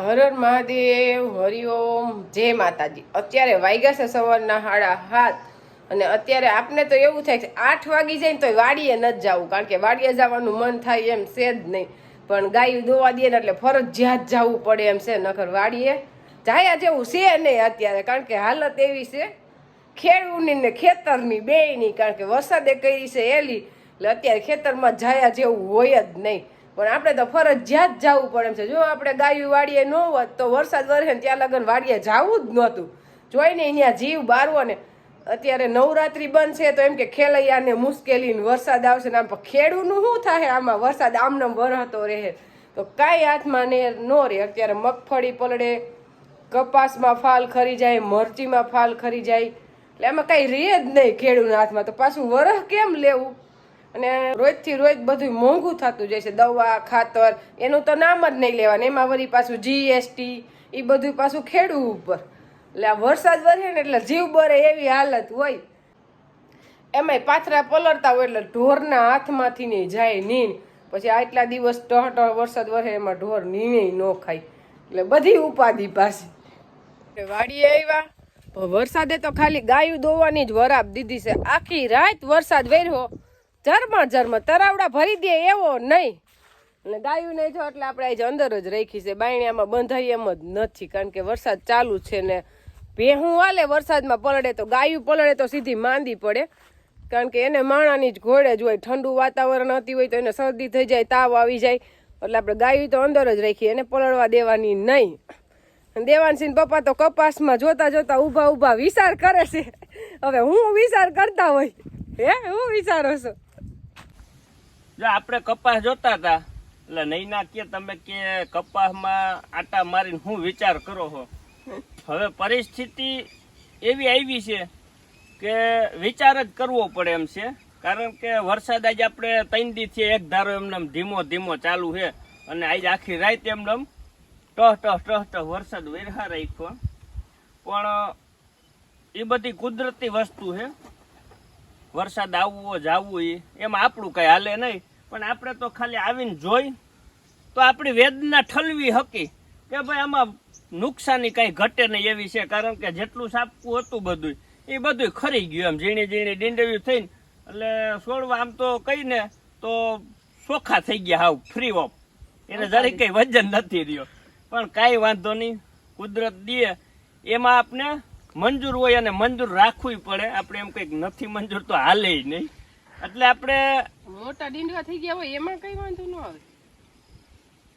હર હર મહાદેવ, હરિઓમ, જય માતાજી। અત્યારે વાગ્યા છે સવારના 7:30 અને અત્યારે આપને તો એવું થાય છે 8 વાગી જાય ને તો વાડીએ નથી જવું, કારણ કે વાડીએ જવાનું મન થાય એમ છે જ નહીં, પણ ગાયું દોવા દે ને એટલે ફરજિયાત જવું પડે એમ છે, નકર વાડીએ જાયા જેવું છે નહીં અત્યારે, કારણ કે હાલત એવી છે ખેડૂની ને ખેતરની બેયની, કારણ કે વરસાદે કરી છે એલી, એટલે અત્યારે ખેતરમાં જાયા જેવું હોય જ નહીં, પણ આપણે તો ફરજિયાત જવું પડે એમ છે। જો આપણે ગાયું વાડીએ ન હોત તો વરસાદ વરસે ને ત્યાં લગન વાડીએ જવું જ નહોતું, જોઈને અહીંયા જીવ બારવો ને। અત્યારે નવરાત્રી બંધ છે તો એમ કે ખેલૈયાને મુશ્કેલી ને વરસાદ આવશે ને આમ, પણ ખેડૂનું શું થાય આમાં, વરસાદ આમનામ વરસતો રહે તો કાંઈ હાથમાં ને ન રહે। અત્યારે મગફળી પલળે, કપાસમાં ફાલ ખરી જાય, મરચીમાં ફાલ ખરી જાય, એટલે એમાં કાંઈ રહે જ નહીં ખેડૂના હાથમાં, તો પાછું વરસ કેમ લેવું? અને રોજથી રોજ બધું મોંઘું થતું જાય છે, દવા ખાતર એનું તો નામ જ નહીં લેવાનું, એમાં વળી પાછું GST એ બધું પાછું ખેડૂ ઉપર, એટલે આ વરસાદ વરસે ને એટલે જીવ બરે એવી હાલત હોય। એમાંય પાથરા પલળતા હોય એટલે ઢોરના હાથમાંથી નહીં જાય નીણ, પછી આટલા દિવસ ટહ વરસાદ વરસે એમાં ઢોર નીણે ન ખાય, એટલે બધી ઉપાધિ પાછી। વાડીએ આવ્યા વરસાદે તો ખાલી ગાયું દોવાની જ વરાપ દીધી છે, આખી રાત વરસાદ વેર્યો, ઝરમર તરાવડા ભરી દે એવો નહીં, અને ગાયું નહીં જો એટલે આપણે આજે અંદર જ રાખી છે, બાયણામાં બંધાઈ એમ જ નથી, કારણ કે વરસાદ ચાલુ છે ને ભેહું હાલે વરસાદમાં પલળે તો ગાયું પલળે તો સીધી માંદી પડે, કારણ કે એને માણાની જ ઘોડે જ હોય, ઠંડુ વાતાવરણ હતી હોય તો એને શરદી થઈ જાય, તાવ આવી જાય, એટલે આપણે ગાયું તો અંદર જ રાખીએ, એને પલળવા દેવાની નહીં। દેવાનસિંહ પપ્પા તો કપાસમાં જોતા જોતા ઊભા વિચાર કરે છે, હવે હું વિચાર કરતા હોય હું વિચારો છો? જો આપણે કપાસ જોતા હતા એટલે નૈના કે તમે કે કપાસમાં આટા મારીને હું વિચાર કરો છો? હવે પરિસ્થિતિ એવી આવી છે કે વિચાર જ કરવો પડે એમ છે, કારણ કે વરસાદ આજે આપણે 3 દીથી એક ધારો એમને ધીમો ધીમો ચાલુ છે, અને આજે આખી રાત એમને ટહ વરસાદ વેરહા રાખ્યો, પણ એ બધી કુદરતી વસ્તુ છે, વરસાદ આવવો જાવવો એમાં આપણું કઈ હાલે નહીં, પણ આપણે તો ખાલી આવીને જોઈ તો આપણી વેદના ઠલવી હકી કે ભાઈ આમાં નુકસાની કઈ ઘટે નહીં એવી છે, કારણ કે જેટલું સાપવું હતું બધું એ બધું ખરી ગયું એમ, ઝીણી ઝીણી ડીંડવ્યું થઈને, એટલે છોડવા આમ તો કહીને તો ચોખ્ખા થઈ ગયા, હાવ ફ્રી ઓફ, એને જરી કઈ વજન નથી રહ્યો, પણ કાંઈ વાંધો નહીં, કુદરત દે એમાં આપણે મંજૂર હોય અને મંજૂર રાખવું પડે, આપણે એમ કંઈક નથી મંજૂર તો હાલે નહીં, એટલે આપણે મોટા ડીંડવા થઈ ગયા હોય એમાં કઈ વાંધો ન આવે,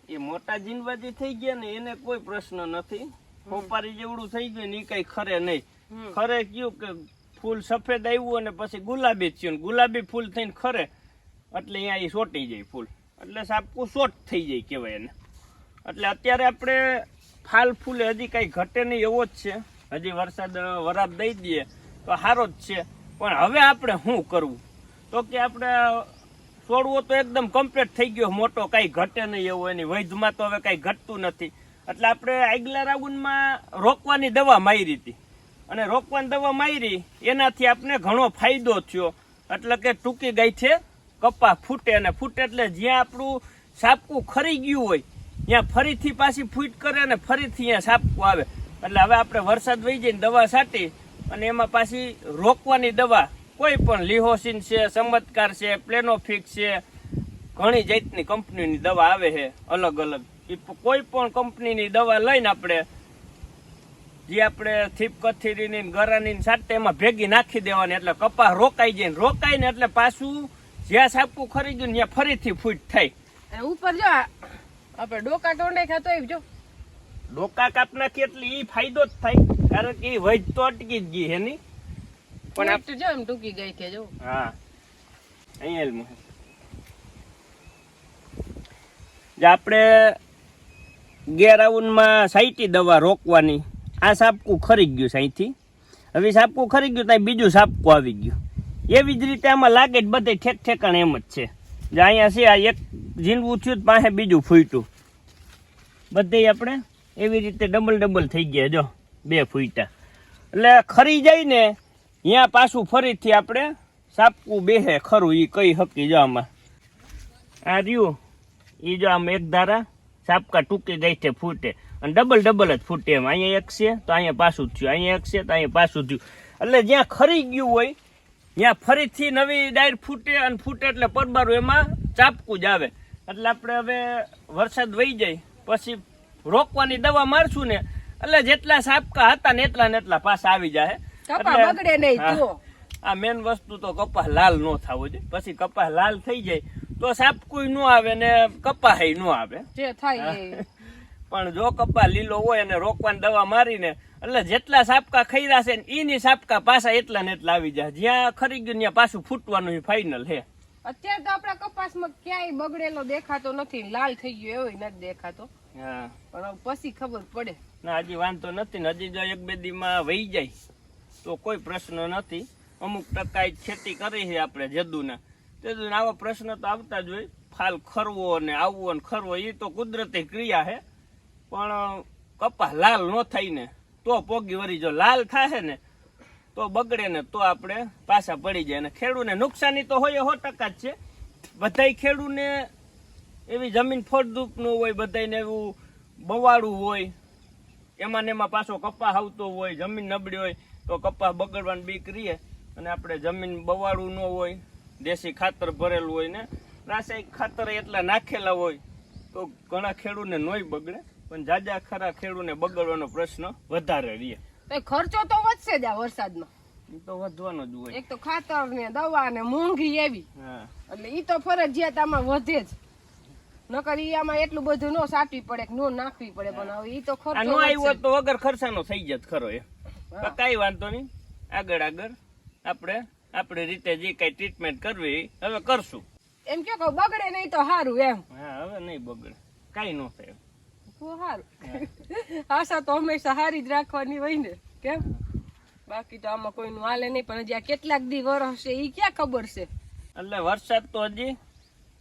એ મોટા જીનવાજી થઈ ગયા ને એને કોઈ પ્રશ્ન નથી, ખોપારી જેવડું થઈ ગયું ને એ કઈ ખરે નહીં, ખરે કયું કે ફૂલ સફેદ આવ્યું અને પછી ગુલાબી થયું, ગુલાબી ફૂલ થઈને ખરે એટલે અહીંયા એ સોટી જાય ફૂલ, એટલે સાપકું શોર્ટ થઈ જાય કહેવાય એને, એટલે અત્યારે આપણે ફાલ ફૂલે હજી કઈ ઘટે નહીં એવો જ છે, હજી વરસાદ વરાપ દઈ દઈએ તો સારો જ છે, પણ હવે આપણે શું કરવું? તો કે આપણે છોડવો તો એકદમ કમ્પ્લીટ થઈ ગયો, મોટો કઈ ઘટે નહીં એવું, એની વૈધમાં તો હવે કઈ ઘટતું નથી, એટલે આપણે આગલા રાઉન્ડમાં રોકવાની દવા મારી હતી, અને રોકવાની દવા મારી એનાથી આપણે ઘણો ફાયદો થયો, એટલે કે ટૂંકી ગાંઠે કપા ફૂટે, અને ફૂટે એટલે જ્યાં આપણું સાપકું ખરી ગયું હોય ત્યાં ફરીથી પાછી ફૂટ કરે અને ફરીથી અહીંયા સાપકું આવે, એટલે હવે આપણે વરસાદ વહી જઈને દવા છાંટી અને એમાં પાછી રોકવાની દવા કોઈ પણ લિહોસિન છે, ચમત્કાર છે, પ્લેનોફિક્સ છે, ઘણી જાતની કંપનીની દવા આવે છે અલગ અલગ, એ કોઈ પણ કંપનીની દવા લઈને આપણે જે આપણે થીપ કથીરીની ગરાની છાંટે એમાં ભેગી નાખી દેવાની, એટલે કપાસ રોકાઈ જાય, રોકાઈને એટલે પાછું જ્યાં સાપકું ખરી ગયું ત્યાં ફરીથી ફૂટ થાય, અને ઉપર જો આપણે ડોકા ટોંડાઈ ખાતો હોય, જો ડોકા કાપ નાખી એટલે એ ફાયદો જ થાય, કારણ કે એ વૈધ તો અટકી જ ગઈ એની, પણ આપણે જો એમ ટૂંકી ગઈ છે જો, હા અહીંયા જે આપણે ગેરાઉન્ડમાં સાઈટી દવા રોકવાની, આ સાપકું ખરી ગયું સાઈથી, હવે સાપકું ખરી ગયું ત્યાં બીજું સાપકું આવી ગયું, એવી જ રીતે આમાં લાગે જ બધે ઠેક ઠેકાણે એમ જ છે, જે અહીંયા છે આ એક ઝીંડવું થયું પાસે બીજું ફૂટ્યું, બધે આપણે એવી રીતે ડબલ થઈ ગયા, જો 2 ફૂટ્યા, એટલે ખરી જાય ને ત્યાં પાછું ફરીથી આપણે સાપકું બેહે ખરું એ કઈ હકી, જો આમાં આ રહ્યું એ જો આમ એક ધારા સાપકા ટૂંકી ગાંઠે ફૂટે, અને ડબલ જ ફૂટે એમ. અહીંયા એક છે તો અહીંયા પાછું થયું, અહીંયા એક છે તો અહીંયા પાછું થયું. એટલે જ્યાં ખરી ગયું હોય ત્યાં ફરીથી નવી ડાયર ફૂટે, અને ફૂટે એટલે પરબારું એમાં ચાપકું જ આવે. એટલે આપણે હવે વરસાદ વહી જાય પછી રોકવાની દવા મારશું ને એટલે જેટલા સાપકા હતા ને એટલા પાછા આવી જાય. કપા બગડે નહીં તો આ મેન વસ્તુ તો કપાસ લાલ ન થવો જોઈએ. પછી કપાસ લાલ થઈ જાય તો સાપકુય ન આવે ને કપાસ ન આવે જે થાય એ. પણ જો કપાસ લીલો હોય અને રોકવાની દવા મારીને એટલે જેટલા સાપકા ખઈરા છે ને ઈની સાપકા પાછા એટલા ને એટલા આવી જાય. જ્યાં ખરી ગયું ત્યાં પાછું ફૂટવાનું ફાઇનલ છે. અત્યારે તો આપણા કપાસમાં ક્યાંય બગડેલો દેખાતો નથી, લાલ થઈ ગયો એવો નથી દેખાતો. હા, પણ પછી ખબર પડે. ના હજી વાંધો નથી ને. હજી જો 1-2 દીમાં વહી જાય તો કોઈ પ્રશ્ન નથી. અમુક ટકા ખેતી કરી છે આપણે જેદુના આવા પ્રશ્ન તો આવતા જ હોય. ફાલ ખરવો ને આવવો ને ખરવો એ તો કુદરતી ક્રિયા છે. પણ કપાસ લાલ ન થાય ને તો પોગી વળી. જો લાલ થાય ને તો બગડે ને તો આપણે પાછા પડી જાય. અને ખેડૂને નુકસાની તો હોય 100% જ છે. બધાય ખેડૂને એવી જમીન ફળદ્રુપ ન હોય, બધાને એવું બવાડું હોય, એમાં ને એમાં પાછો કપાસ આવતો હોય, જમીન નબળી હોય તો કપાસ બગડવાની બીક રહીએ. અને આપણે જમીન બવાડું ન હોય, દેશી ખાતર ભરેલું હોય ને રાસાયણિક ખાતર એટલા નાખેલા હોય તો ઘણા ખેડૂને નોય બગડે. પણ જાજા ખરા ખેડૂને બગડવાનો પ્રશ્ન વધારે રહીએ. ખર્ચો તો વધશે જ આ વરસાદનો. એ તો વધવાનો જ હોય. એક તો ખાતર ને દવા ને મોંઘી એવી, એટલે ઈ તો ફરજિયાત આમાં વધે જ. નકર ઈ આમાં એટલું બધું નો સાટવી પડે કે નો નાખવી પડે. પણ હવે ઈ તો ખર્ચો નો આવ્યો તો વગર ખર્ચાનો થઈ જત ખરો. એ કઈ વાંધો નહીં. આગળ આપણે રીતે જે કઈ ટ્રીટમેન્ટ કરવી હવે કરશું. એમ કે બગડે નહીં તો સારું એમ. હા, હવે નહીં બગડે, કઈ ન થાય તો સારું. આશા તો હંમેશા સારી જ રાખવાની હોય ને, કેમ? બાકી તો આમાં કોઈનું હાલે નહીં. પણ હજી આ કેટલાક દી વરસ છે ઈ ક્યાં ખબર છે. એટલે વરસાદ તો હજી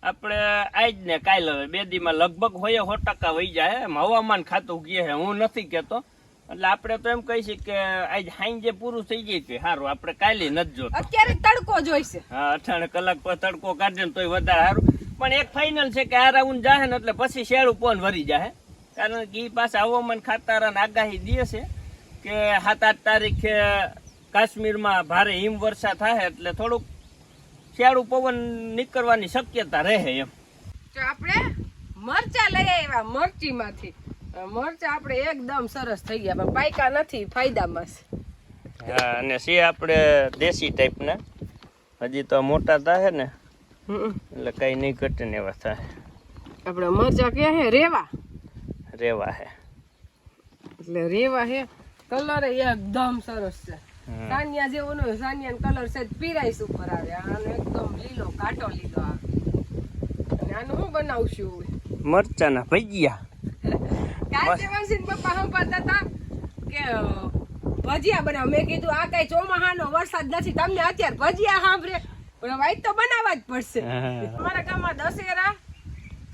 આપણે આજ ને કાલ હવે 2 દીમાં લગભગ હોય 100% વહી જાય. હવામાન ખાતું કહે છે, હું નથી કેતો. એટલે આપણે તો એમ કહી કે આજ સાંજે પૂરું થઈ જાય છે સારું. આપણે કાલે નથી જોતો. અત્યારે તડકો જોઈશે. હા, 18 કલાક પર તડકો કાઢે ને તોય વધારે સારું. પણ એક ફાઇનલ છે કે આ રાઉન્ડ જાહે ને એટલે પછી શેડું પોન ભરી જાય. કારણ કે એ પાછા હવામાન ખાતારાને આગાહી દે છે કે 7-8 તારીખે કાશ્મીરમાં ભારે હિમવર્ષા થાય એટલે થોડુંક શિયાળુ પવન નીકળવાની શક્યતા રહે એમ. તો આપણે મરચા લઈ આવ્યા મરચી માંથી. મરચા આપણે એકદમ સરસ થઈ ગયા, પણ પાયકા નથી, ફાયદામાં છે. હા, અને છે આપણે દેશી ટાઈપના. હજી તો મોટા થાય ને એટલે કઈ નહીં ઘટે ને એવા થાય. આપણે મરચા ક્યાં હે? રેવા હે. એટલે રેવા હે. કલર એકદમ સરસ છે. સાનિયા જેવો નો, સાનિયા કલર છે પીરાઈસ ઉપર આવે. આનો એકદમ લીલો ઘાટો લીલો આવે. અને આનું શું બનાવશું? મરચાના ભજીયા. કાલે વાસીન પપ્પા હંપાતા હતા કે ભજીયા બનાવ. મેં કીધું આ કઈ ચોમાહાનો વરસાદ નથી, તમને અત્યારે ભજીયા સાંભળે, પણ હવે તો બનાવવા જ પડશે. અમારા ગામમાં દશેરા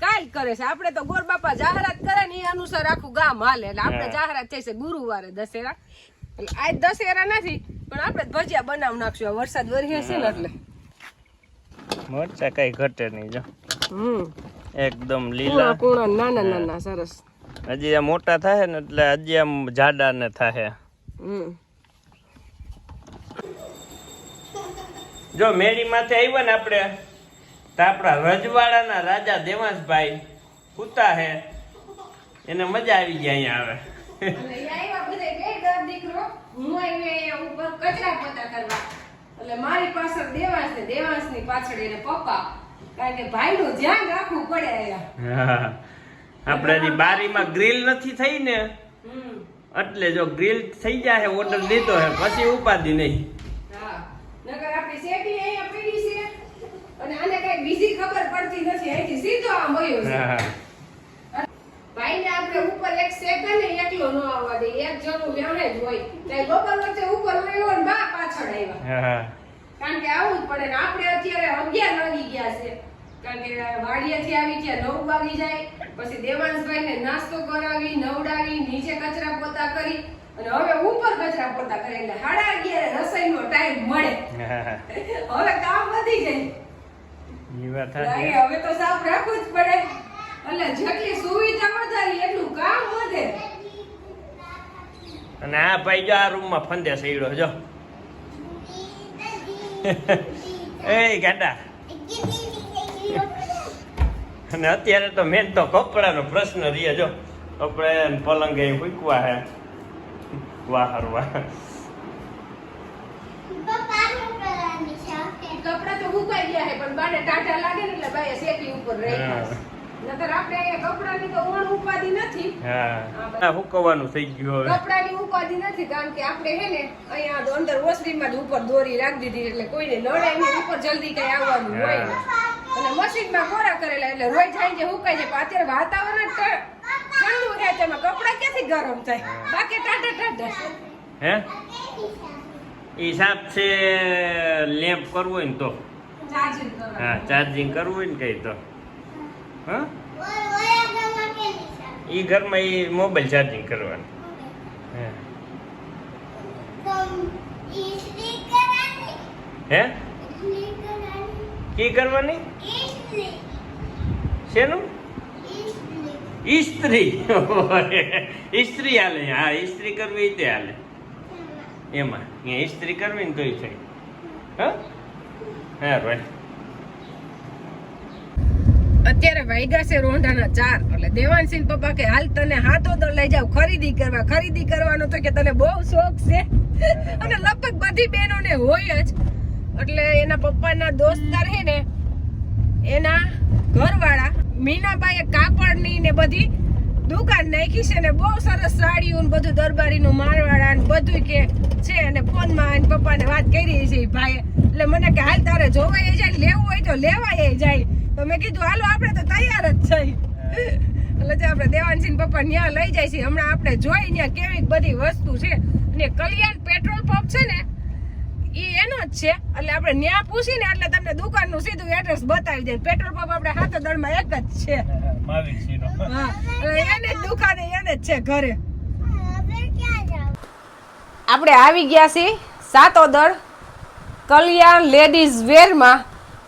કાલ કરે છે. આપણે તો ગોર બાપા જાહેરાત કરે ને એ અનુસાર આખું ગામ હાલે. એટલે આપણે જાહેરાત થઈ છે ગુરુવારે દશેરા. એટલે આજ દશેરા નથી, પણ આપણે ભજીયા બનાવ નાખશું. વરસાદ વરસે છે ને એટલે મરચા કઈ ઘટે નહીં જો. એકદમ લીલા કુણા નાના નાના સરસ. હજી આ મોટા થાય ને એટલે હજી આમ જાડા ને થાય. જો મેળી માથે આવ્યા ને આપણે તો આપણા રજવાડાના રાજા દેવાંશભાઈ કુતા હે, એને મજા આવી ગયા અહીંયા આવે. મારી પાછળ દેવાંશ ને દેવાંશ ની પાછળ એને પપ્પા, કારણ કે ભાઈ નું ધ્યાન રાખવું પડે. આપણે હજી બારીમાં ગ્રીલ નથી થઈ ને એટલે જો ગ્રીલ થઈ જાય ઓર્ડર લીધો હે પછી ઉપાધિ નહીં. નકર આપણી શેટી અહીંયા પડી છે અને આને કઈ બીજી ખબર પડતી નથી. અહીંથી સીધો આમ વયો છે. ભાઈને આપણે ઉપર એક સેકન્ડ એકલો ન આવવા દે. એક જણું વ્યાણે જ હોય. તો બપોર વચ્ચે ઉપર વયો ને બા પાછળ આવ્યા. કારણ કે આવું જ પડે ને. આપણે અત્યારે 11 વાગી ગયા છે. કારણ કે વાડીએથી આવી ત્યાં 9 વાગી જાય. પછી દેવાંશભાઈ ને નાસ્તો કરાવી, નવડાવી, નીચે કચરા પોતા કરી અને હવે ઉપર કચરા પોતા કરે એટલે 11:30 રસોઈનો ટાઈમ મળે. હવે કામ વધી જાય. હવે તો સાફ રાખવું જ પડે. એટલે જેટલી સુવિધા વધારી એટલું કામ વધે. અને આ ભાઈ જો આ રૂમમાં ફંદે સડ્યો જો એ ગાડા. અને અત્યારે તો મેન તો કપડાનો પ્રશ્ન રહે જો કપડા પલંગ એ મૂકવા હે વાહરવા. કપડા તો સુકાઈ ગયા છે પણ બાને ટાટા લાગે ને એટલે બાએ શેકી ઉપર રહી જાય. નતર આપણે અહીંયા કપડાની તો ઓણ ઉપાદી નથી. હા હુકવાનું થઈ ગયું હવે. કપડાની ઉપાદી નથી કારણ કે આપણે હે ને અહીંયા અંદર ઓસરીમાં જ ઉપર દોરી રાખી દીધી એટલે કોઈને નડે ને ઉપર જલ્દી કઈ આવવાનું હોય ને. અને મશીનમાં કોરા કરેલા એટલે રોઈ જાય છે હુકાઈ જાય. પણ અત્યારે વાતાવરણ ઠંડુ છે તેમાં કપડા ક્યાંથી ગરમ થાય બાકી ટાટા ટાટા. હે હિસાબ છે લેમ્પ કરવું હોય ને તો ચાર્જિંગ કરવા. હા ચાર્જિંગ કરવું હોય ને કઈ તો હા ઈ ઘરમાં ઈ મોબાઈલ ચાર્જિંગ કરવાનું. હે કી કરવાની શેનું ઇસ્ત્રી ઇસ્ત્રી હાલે. હા ઇસ્ત્રી કરવી તે હાલે એમાં અહીંયા ઇસ્ત્રી કરવી ને તોય થાય. હા હા ભાઈ અત્યારે વાગ્યા છે રોંઢાના 4 એટલે દેવાનસિંહ પપ્પા કે હાલ તને હાથો તો લઈ જાવ ખરીદી કરવા. ખરીદી કરવાનો તો કે તને બહુ શોખ છે અને લગભગ બધી બહેનોને હોય જ. એટલે એના પપ્પાના દોસ્તાર છે ને એના ઘરવાળા મીનાબાઈએ કાપડની ને બધી દુકાન નાખી છે ને બહુ સરસ સાડીઓ ને બધું દરબારીનું મારવાડા ને બધું કે છે. અને ફોનમાં પપ્પાને વાત કરી છે ભાઈ એટલે મને કે હાલ તારે જોવાય જાય લેવું હોય તો લેવાય જાય. તો મેં કીધું હાલો આપણે તો તૈયાર જ છીએ. એટલે જે આપણે દેવાનસિંહ પપ્પા ત્યાં લઈ જાય છે. હમણાં આપણે જોઈ ત્યાં કેવી બધી વસ્તુ છે. અને કલ્યાણ પેટ્રોલ પંપ છે ને ઈ એનો જ છે. એટલે આપણે ત્યાં પૂછીને એટલે તમને દુકાનનું સીધું એડ્રેસ બતાવી દે. પેટ્રોલ પંપ આપણે હાથોદળમાં એક જ છે. હા એટલે એને જ દુકાને એને જ છે ઘરે. આપણે આવી ગયા છીએ સાતોદર કલ્યાણ લેડીઝ વેરમાં.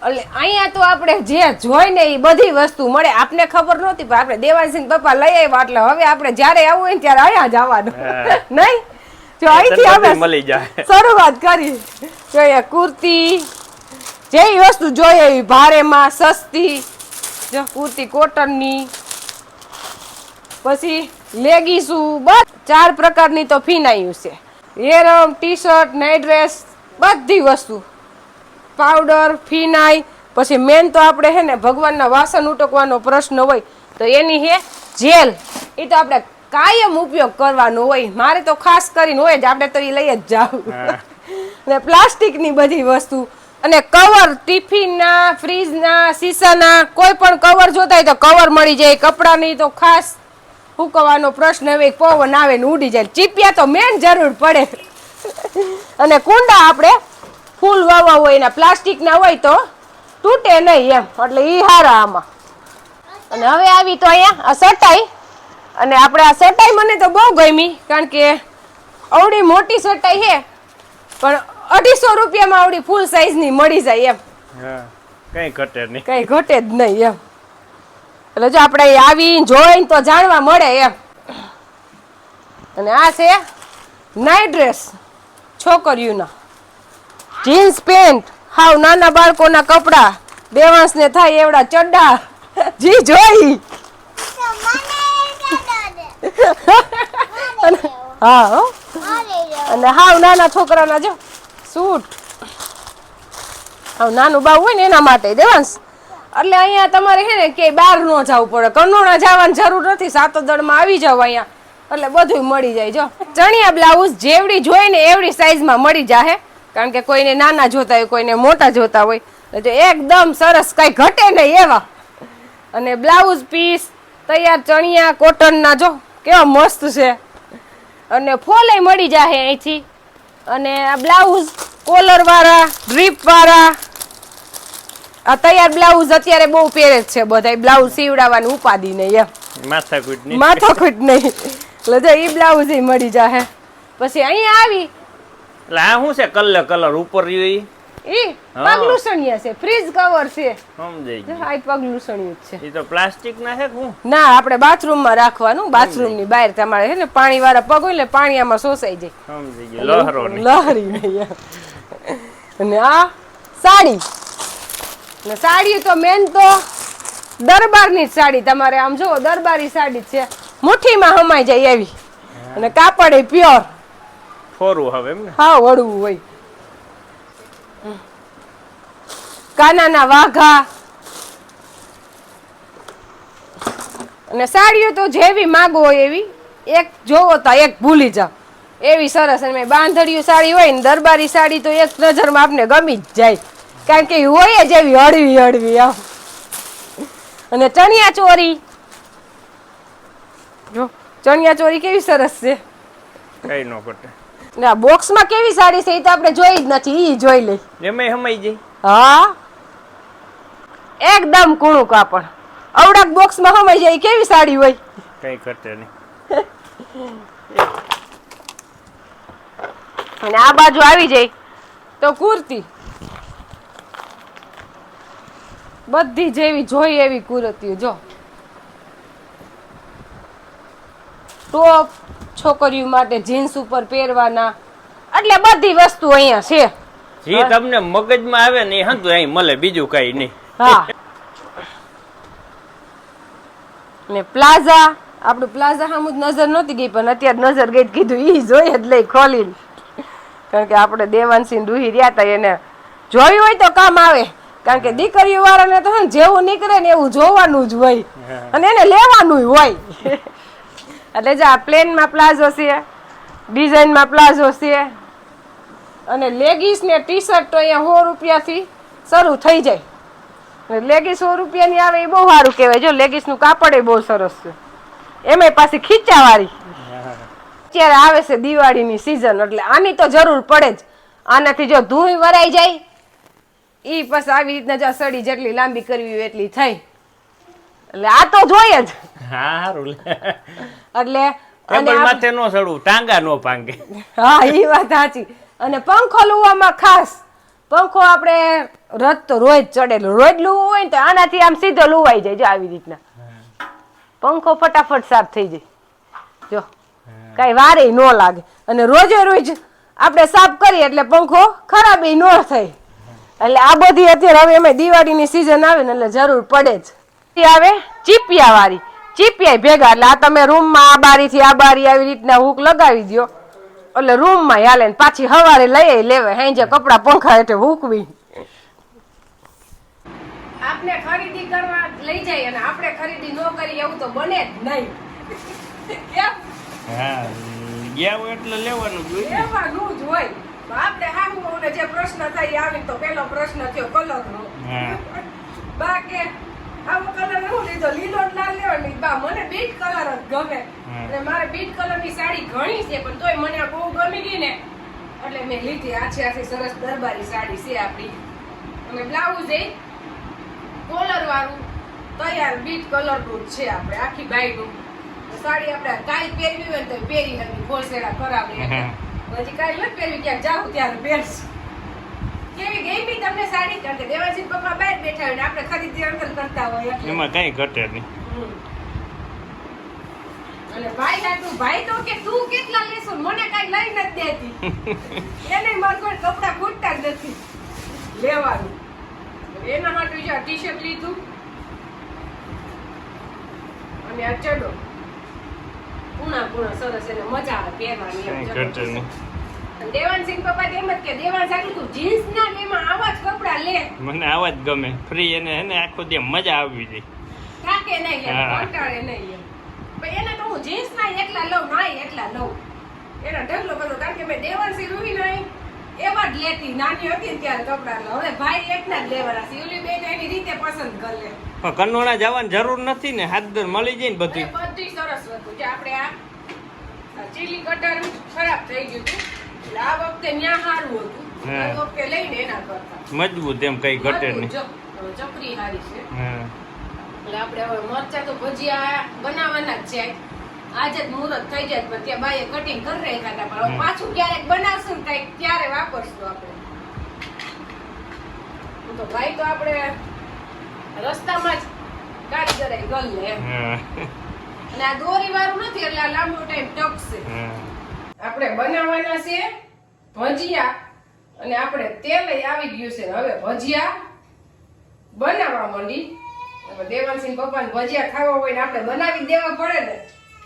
એટલે અહીંયા તો આપણે જે જોઈને એ બધી વસ્તુ મળે. આપને ખબર નહોતી પણ આપણે દેવાનસિંહ પપ્પા લઈ આવ્યા એટલે હવે આપણે જ્યારે આવવું હોય ને ત્યારે અહીંયા જવાનું નહીં. જો અહીંથી આપણે મળી જાય શરૂઆત કરી. જોઈએ કુર્તી જેવી વસ્તુ જોઈએ એવી ભારેમાં સસ્તી. જો કુર્તી કોટનની પછી લેગીસું બસ 4 પ્રકારની તો ફીનાયું છે. એરમ ટી શર્ટ નાઇટ ડ્રેસ બધી વસ્તુ પાવડર ફીનાઈ. પછી મેન તો આપણે હે ને ભગવાનના વાસણ ઉટકવાનો પ્રશ્ન હોય તો એની હે જેલ. એ તો આપણે કાયમ ઉપયોગ કરવાનો હોય. મારે તો ખાસ કરીને હોય જ આપણે તો એ લઈ જ જાવ. ને પ્લાસ્ટિકની બધી વસ્તુ અને કવર ટિફિનના ફ્રીજના શીશાના કોઈ પણ કવર જોતા હોય તો કવર મળી જાય. કપડાની તો ખાસ હુકવાનો પ્રશ્ન હવે પવન આવે ને ઉડી જાય. ચીપિયા તો મેન જરૂર પડે. અને કુંડા આપણે ફૂલ વાવવા હોય ને પ્લાસ્ટિકના હોય તો તૂટે નહીં એમ એટલે ઈ હારા આમાં. અને હવે આવી તો અહીંયા આ સટાઈ. અને આપણે આ સટાઈ મને તો બહુ ગમી કારણ કે આવડી મોટી સટાઈ છે પણ 250 રૂપિયામાં આવડી ફૂલ સાઈઝની મળી જાય એમ. કઈ ઘટે નહીં કઈ ઘટે જ નહીં એમ. એટલે જો આપણે આવી જોઈને તો જાણવા મળે એમ. અને આ છે નાઇટ ડ્રેસ છોકરીઓના. જીન્સ પેન્ટ હાવ નાના બાળકોના કપડા દેવાંશને થાય એવડા ચડ્ડા જી જોઈ. હા અને હાવ નાના છોકરાના જો સૂટ હાવ નાનું બાવ હોય ને એના માટે દેવાંશ. એટલે અહીંયા તમારે છે ને કે બહાર ન જવું પડે. કનોડા જવાની જરૂર નથી. સાતોદળમાં આવી જાવ અહીંયા એટલે બધું મળી જાય. જો ચણિયા બ્લાઉઝ જેવડી જોઈ ને એવડી સાઈઝમાં મળી જાય. કારણ કે કોઈને નાના જોતા હોય કોઈને મોટા જોતા હોય એટલે એકદમ સરસ કઈ ઘટે નહીં એવા. અને બ્લાઉઝ પીસ તૈયાર ચણિયા કોટનના જો કેવા મસ્ત છે. અને ફોલે મળી જાય અહીંથી. અને આ બ્લાઉઝ કોલર વાળા ડ્રીપ વાળા આ તૈયાર બ્લાઉઝ અત્યારે બહુ પહેરે જ છે બધા. બ્લાઉઝ સીવડાવવાની ઉપાદી નહીં એમ. માથાકૂટ નહીં એટલે જો ઈ બ્લાઉઝ મળી જાય. પછી અહીંયા આવી એટલે આ શું છે કલર ઉપર રહ્યું ઈ હા. પગલું સણિયા છે, ફ્રીજ કવર છે. સમજાઈ ગયું. આ પગલું સણિયું જ છે. એ તો પ્લાસ્ટિક ના છે હું ના, આપણે બાથરૂમમાં રાખવાનું. બાથરૂમની બહાર તમારે છે ને પાણી વાળા પગ હોય ને પાણી આમાં શોષાઈ જાય. સમજી ગયું. લહરો નહીં. લહરી નહીં એમ. અને આ સાડી, ને સાડી તો મેન તો દરબારની જ સાડી. તમારે આમ જુઓ દરબારી સાડી છે, મુઠ્ઠીમાં હમાઈ જાય એવી, અને કાપડ એ પ્યોર. ફોરું હવે એમ ને. હા, વળવું હોય. કાનાના વાઘા, અને સાડીઓ તો જેવી માગો હોય એવી, એક જોવો તો એક ભૂલી જાવ એવી સરસ. અને બાંધડીયું સાડી હોય ને દરબારી સાડી તો એક નજરમાં આપને ગમી જ જાય, કારણ કે હોય જ એવી હળવી હળવી આમ. અને ચણિયા ચોરી જો, ચણિયા ચોરી કેવી સરસ છે. કઈ નો ઘટે. ને આ બોક્સમાં કેવી સાડી છે એ તો આપણે જોઈ જ નથી, ઈ જોઈ લઈ. એમાંય હમાઈ જાય. હા, એકદમ કૂણું કાપડ. અવડાક બોક્સમાં હમાઈ જાય કેવી સાડી હોય. કઈ ઘટે નહીં. અને આ બાજુ આવી જાય તો કુર્તી, બધી જેવી જોઈ એવી કુર્તીઓ. જો ટોપ છોકરીઓ માટે જીન્સ ઉપર પહેરવાના, એટલે બધી વસ્તુ અહીંયા છે. જે તમને મગજમાં આવે ને એ હંતું અહીં મળે, બીજું કઈ નહીં. હા. ને પ્લાઝા, આપણું પ્લાઝા સામું જ નજર નહોતી ગઈ, પણ અત્યારે નજર ગઈ કીધું ઈ જોઈએ જ લઈ ખોલીને. કારણ કે આપણે દેવાનસિંહ ડુહી રહ્યા હતા, એને જોયું હોય તો કામ આવે. કારણ કે દીકરીઓ વાળાને તો જેવું નીકળે ને એવું જોવાનું જ હોય, અને એને લેવાનું હોય. એટલે જે આ પ્લેનમાં પ્લાઝો છે, ડિઝાઇનમાં પ્લાઝો છે, અને લેગીસ ને ટી શર્ટ તો અહીંયા 100 રૂપિયાથી શરૂ થઈ જાય. લેગીસ 100 રૂપિયાની આવે એ બહુ સારું કહેવાય. જો લેગીસનું કાપડ એ બહુ સરસ છે, એમાંય પાછી ખીચાવાળી. અત્યારે આવે છે દિવાળીની સિઝન, એટલે આની તો જરૂર પડે જ. આનાથી જો ધૂળ વરાઈ જાય ઈ પછી આવી રીતના જો સડી જેટલી લાંબી કરવી હોય એટલી થઈ, એટલે આ તો જોઈએ જ. હારું. એટલે ટેબલ માથે નો સડવું, ટાંગા નો ભાંગે. હા, એ વાત સાચી. અને પંખો લુવામાં ખાસ, પંખો આપણે રથ તો રોજ ચડેલું, રોજ લુવું હોય ને તો આનાથી આમ સીધો લુવાઈ જાય. જો આવી રીતના પંખો ફટાફટ સાફ થઈ જાય. જો કઈ વારે ન લાગે, અને રોજે રોજ આપણે સાફ કરીએ એટલે પંખો ખરાબ ન થાય. એટલે આ બધી અત્યારે હવે એમાં દિવાળીની સિઝન આવે ને એટલે જરૂર પડે જ. આવે ચીપિયા વાળી, ચીપિયા ભેગા. એટલે આ તમે રૂમમાં આ બારીથી આ બારી આવી રીતના હુક લગાવી દો, એટલે રૂમમાં હાલે ને પાછી સવારે લઈ લેવાય. હાંજે કપડા પંખા હેઠે હુકવી. આપણે ખરીદી કરવા લઈ જાય અને આપણે ખરીદી ન કરીએ એવું તો બને જ નહીં. કેમ? હા, ગયા હોય એટલે લેવાનું જ હોય. લેવાનું જ હોય. આપણે હામું જે પ્રશ્ન થાય આવી તો પેલો પ્રશ્ન થયો કલરનો. બા કે આવો કલર હું લીધો, લીલો જ લાલ લેવાની. બા મને બીટ કલર જ ગમે, અને મારે બીટ કલરની સાડી ઘણી છે, પણ તોય મને બહુ ગમી ગઈ ને એટલે મેં લીધી. આછી આછી સરસ દરબારી સાડી છે આપણી, અને બ્લાઉઝ એ કોલર વાળું તૈયાર બીટ કલરનું જ છે. આપણે આખી બાઈનું સાડી આપણે કાલ પહેરવી હોય ને તો પહેરી હતી, ખોલસેડા કરાવે. હજી કાલ નથી પહેરવી, ક્યાંક જાઉં ત્યારે પહેરશું. કેવી ગઈ તમને સાડી? કારણ કે દેવાજી પપ્પા બહાર બેઠા હોય ને આપણે ખરીદી અંદર કરતા હોય એટલે એમાં કઈ ઘટે નહીં. અને ભાઈ લાટુ ભાઈ તો કે તું કેટલા લેશો, મને કઈ લઈ નથી દેતી. એને માર કોઈ કપડા ખૂટતા જ નથી લેવાનું. એના માટે જો ટી શર્ટ લીધું, અને આ ચડો પૂણા પૂણા સરસ, એને મજા આવે પહેરવાની. દેવાનસિંહ પપ્પા એમ જ કે દેવાન સારું તું જીન્સ ના લેમાં આવા જ કપડા લે. મને આવા જ ગમે, ફ્રી. એને હે ને આખો દી મજા આવી જાય. થાકે નહીં એમ, કંટાળે નહીં એમ. પણ એને તો હું જીન્સ ના એકલા લઉં, ના એકલા લઉં. એના ઢગલો બધો, કારણ કે મેં દેવાનસિંહ રૂહી નહીં એવા જ લેતી. નાની હતી ને ત્યારે કપડા લઉં. હવે ભાઈ એકના જ લેવાના છે. ઓલી બેન એની રીતે પસંદ કરી લે. પણ કનોડા જવાની જરૂર નથી ને, હાથ દર મળી જાય ને બધી. બધી સરસ વસ્તુ છે. આપણે આ ચીલી કટર ખરાબ થઈ ગયું હતું, એટલે આ વખતે ન્યા સારું હતું. આ વખતે લઈને એના કરતા મજબૂત, એમ કઈ ઘટે નહીં. ચપરી હારી છે. એટલે આપણે હવે મરચા તો ભજીયા બનાવવાના જ છે. આજે જ મુહૂર્ત થઈ જાય, પણ ત્યાં બાઈએ કટિંગ કરી રાખ્યા હતા. પણ પાછું ક્યારેક બનાવશું ને કઈક ત્યારે વાપરશું આપણે. તો ભાઈ તો આપણે રસ્તામાં જ કારીગરાઈ ગલ લે એમ. અને આ દોરી વાળું નથી એટલે આ લાંબો ટાઈમ ટકશે. આપણે બનાવવાના છે ભજીયા અને આપણે તેલ આવી ગયું છે. હવે ભજીયા બનાવવા માંડી. હવે દેવાનસિંહ પપ્પાને ભજીયા ખાવા હોય ને આપણે બનાવી દેવા પડે ને.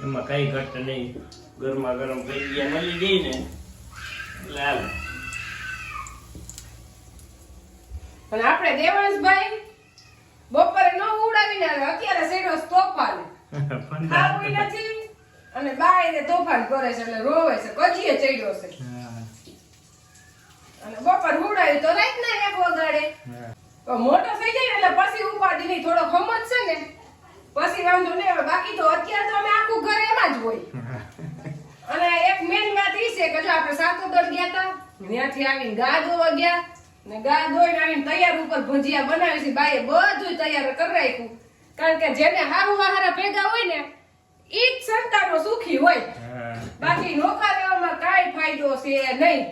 એમાં કઈ ઘટ નહીં, ગરમા ગરમ ભજીયા મળી ગઈ ને એટલે હાલે. અને આપણે દેવાંશભાઈ બપોરે ન ઉડાવીને અત્યારે સેડો તોફાન ખાવું નથી અને બાય તોફાન કરે છે એટલે રોવે છે, કજીએ ચડ્યો છે. અને બપોર ઉડાવી તો રાત ના 1 વગાડે. તો મોટો થઈ જાય ને એટલે પછી ઉપાધિ નહીં, થોડો ખમત છે ને પછી વાંધો નહીં આવે. બાકી તો અત્યારે તો અમે આખું ઘર એમાં જ હોય. અને એક મેન વાત ઈ છે કે જો આપણે સાતોદર ગયા હતા, ત્યાંથી આવીને ગા ધોવા ગયા ને ગા ધોઈને આવીને તૈયાર ઉપર ભજીયા બનાવી છે. બાઈએ બધું તૈયાર કરી રાખ્યું. કારણ કે જેને હારું હારા ભેગા હોય ને ઈ જ સંતાનો સુખી હોય. બાકી નોખા રહેવામાં કાંઈ ફાયદો છે નહીં.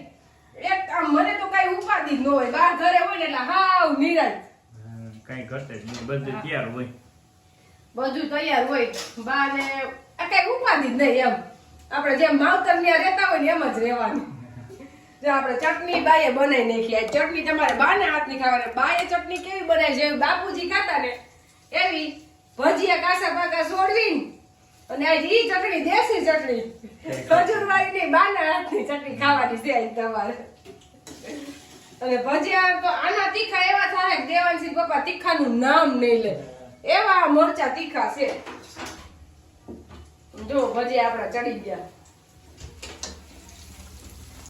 એક આમ મને તો કાંઈ ઉપાધિ જ ન હોય. બાર ઘરે હોય ને એટલે હાવ નિરાંત. કઈ ઘટે જ નહીં, બધું તૈયાર હોય. બધું તૈયાર હોય. બાને આ કાંઈ ઉપાધિ જ નહીં એમ. આપણે જેમ માવતર ત્યાં રહેતા હોય ને એમ જ રહેવાનું. જો આપણે ચટણી બાએ બનાવી નાખી. આ ચટણી તમારે બાના હાથની ખાવાની. બાએ ચટણી કેવી બનાવી જેવી બાપુજી ખાતા ને એવી ભજીયા કાસા પાકા છોડવીને અને આ ઈ ચટણી દેશી ચટણી ખજૂરવાળી ની બાના હાથની ચટણી ખાવાની છે આજ તમારે. અને ભજીયા તો આના તીખા એવા થાય કે દેવાનસિંહ પપ્પા તીખાનું નામ નહીં લે એવા મરચા તીખા છે. જો ભજીયા આપણા ચડી ગયા.